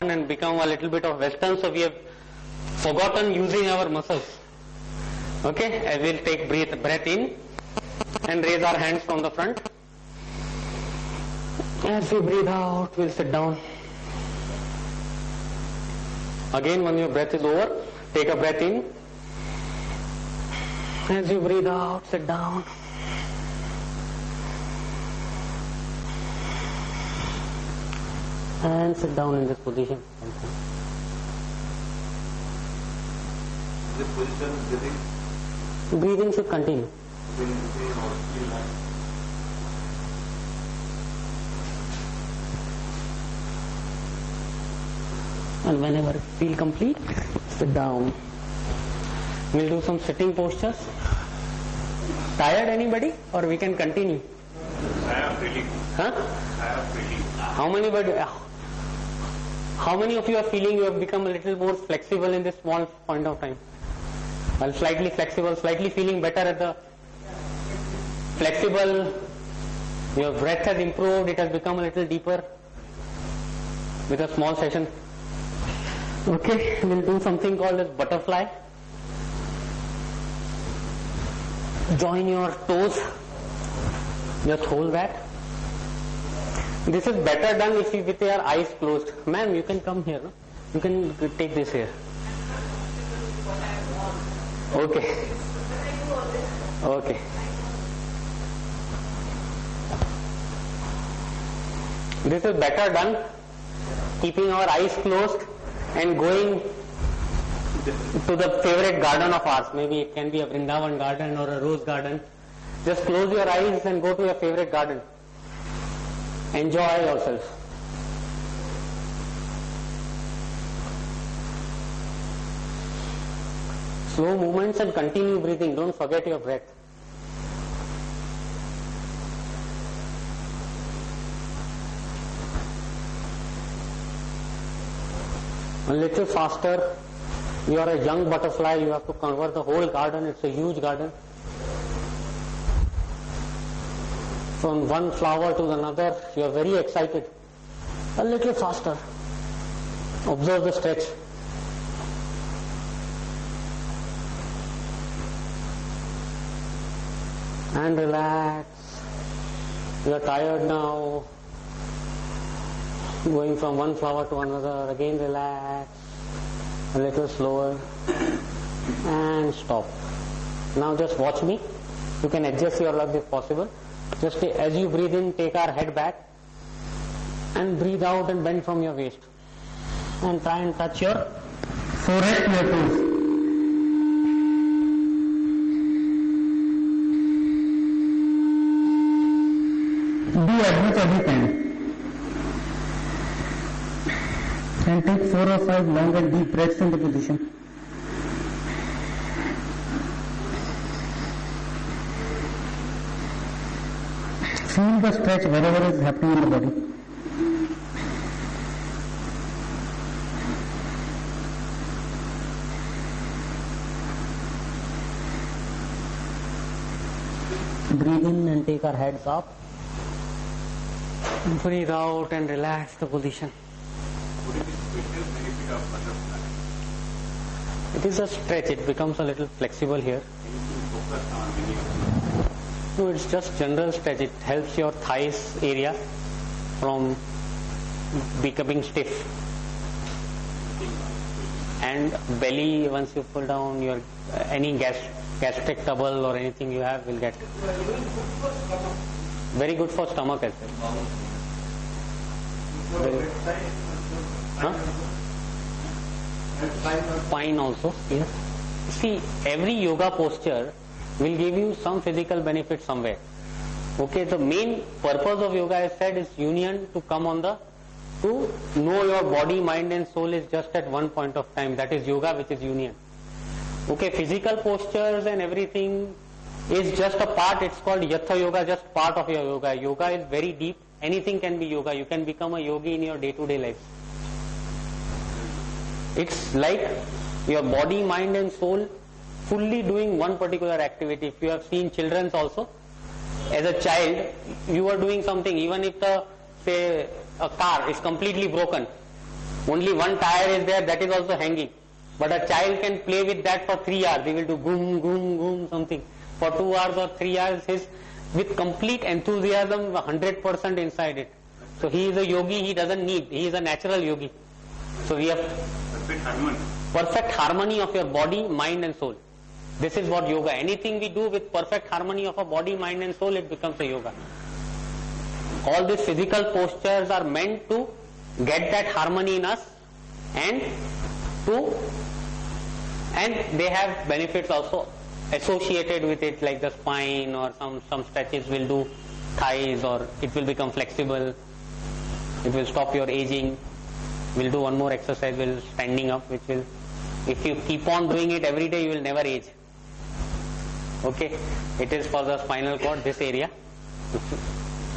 and become a little bit of Western, so we have forgotten using our muscles. Okay, I will take breath in and raise our hands from the front. As we breathe out, we'll sit down. Again, when your breath is over, take a breath in. As you breathe out, sit down. And sit down in this position. This position, breathing? Breathing should continue. And whenever you feel complete, sit down. We'll do some sitting postures. Tired anybody? Or we can continue? I am feeling. Huh? I am feeling. How many of you are feeling you have become a little more flexible in this small point of time? Well, slightly flexible, slightly feeling better at the flexible. Your breath has improved, it has become a little deeper with a small session. Okay, we'll do something called as butterfly. Join your toes, just hold that. This is better done if you with your eyes closed. Ma'am, you can come here, no? You can take this here. Okay. Okay. This is better done keeping our eyes closed and going to the favorite garden of ours. Maybe it can be a Vrindavan garden or a rose garden. Just close your eyes and go to your favorite garden. Enjoy yourself. Slow movements and continue breathing. Don't forget your breath. A little faster. You are a young butterfly. You have to cover the whole garden. It's a huge garden. From one flower to another, you are very excited. A little faster. Observe the stretch. And relax. You are tired now. Going from one flower to another. Again relax. A little slower. And stop. Now just watch me. You can adjust your legs if possible. Just as you breathe in, take our head back and breathe out and bend from your waist. And try and touch your forehead to your toes. Do as much as you can. And take 4 or 5 long and deep breaths in the position. Feel the stretch wherever is happening in the body. Breathe in and take our heads up. Breathe out and relax the position. What is the special benefit of butterfly? It is a stretch. It becomes a little flexible here. Anything focused on any of No, it's just general stretch. It helps your thighs area from becoming stiff. And belly, once you pull down, your any gastric trouble or anything you have will get. Very good for stomach as well. Huh? Spine also. Yes. See, every yoga posture will give you some physical benefit somewhere. Okay, the main purpose of yoga, as said, is union, to come on the, to know your body, mind and soul is just at one point of time. That is yoga, which is union. Okay, physical postures and everything is just a part. It's called Yatha Yoga, just part of your yoga. Yoga is very deep. Anything can be yoga. You can become a yogi in your day-to-day life. It's like your body, mind and soul fully doing one particular activity. If you have seen children's also, as a child, you are doing something, even if the, say, a car is completely broken, Only one tire is there, that is also hanging. But a child can play with that for 3 hours. He will do goom, goom, goom, something. For 2 hours or 3 hours, he's with complete enthusiasm, 100% inside it. So he is a yogi, he doesn't need, he is a natural yogi. So we have perfect harmony of your body, mind and soul. This is what yoga. Anything we do with perfect harmony of our body, mind and soul, it becomes a yoga. All these physical postures are meant to get that harmony in us, and they have benefits also associated with it, like the spine, or some stretches will do thighs, or it will become flexible, it will stop your aging. We'll do one more exercise, will standing up, which will, if you keep on doing it every day, you will never age. Okay, it is for the spinal cord, this area.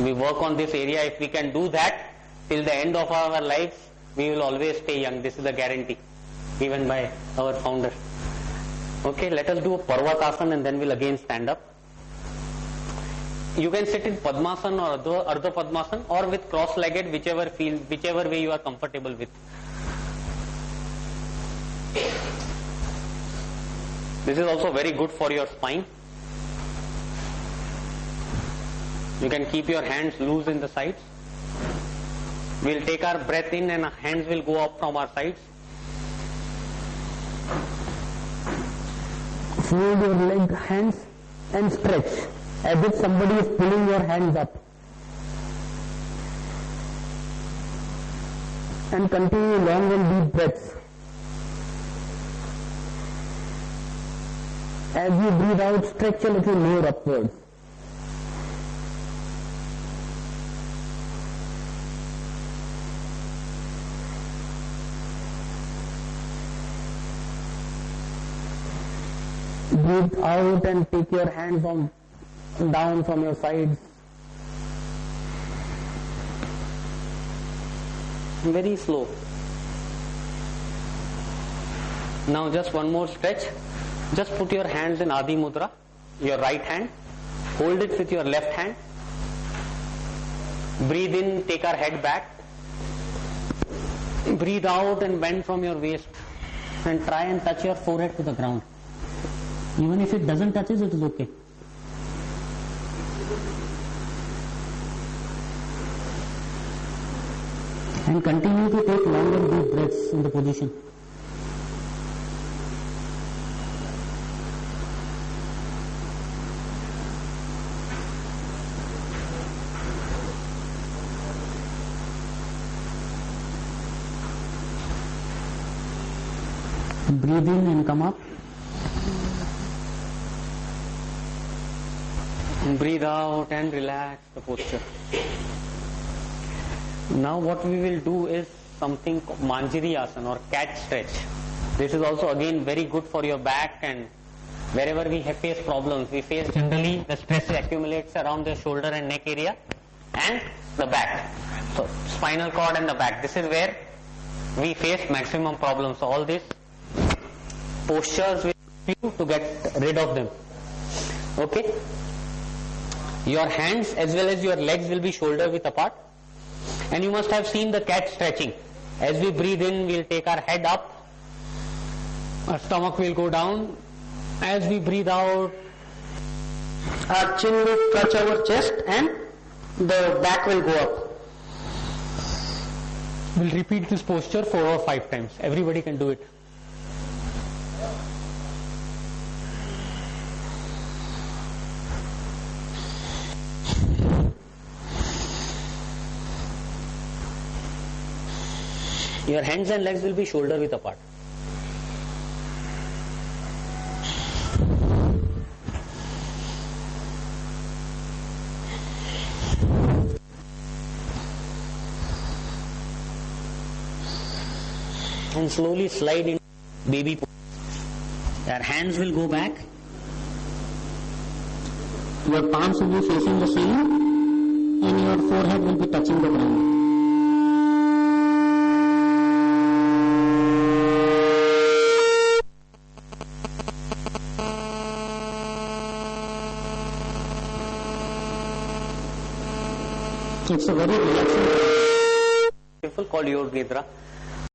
We work on this area. If we can do that till the end of our lives, we will always stay young. This is a guarantee given by our founder. Okay, let us do a Parvatasana and then we'll again stand up. You can sit in Padmasana or Ardha Padmasana, or with cross-legged, whichever way you are comfortable with. This is also very good for your spine. You can keep your hands loose in the sides. We'll take our breath in and our hands will go up from our sides. Fold your leg, hands and stretch as if somebody is pulling your hands up. And continue long and deep breaths. As you breathe out, stretch a little more upwards. Breathe out and take your hands down from your sides. Very slow. Now just one more stretch. Just put your hands in Adi Mudra, your right hand. Hold it with your left hand. Breathe in, take our head back. Breathe out and bend from your waist. And try and touch your forehead to the ground. Even if it doesn't touch it, it is okay. And continue to take long and deep breaths in the position. Breathe in and come up. And breathe out and relax the posture. Now what we will do is something called Manjari Asana or cat stretch. This is also again very good for your back, and wherever we have faced problems, we face generally the stress accumulates around the shoulder and neck area and the back. So spinal cord and the back. This is where we face maximum problems. So all these postures will help you to get rid of them. Okay? Your hands as well as your legs will be shoulder width apart. And you must have seen the cat stretching. As we breathe in, we'll take our head up. Our stomach will go down. As we breathe out, our chin will touch our chest and the back will go up. We'll repeat this posture 4 or 5 times. Everybody can do it. Your hands and legs will be shoulder width apart. And slowly slide in baby pose. Your hands will go back. Your palms will be facing the ceiling and your forehead will be touching the ground. It's a very relaxing called Yoga Nidra.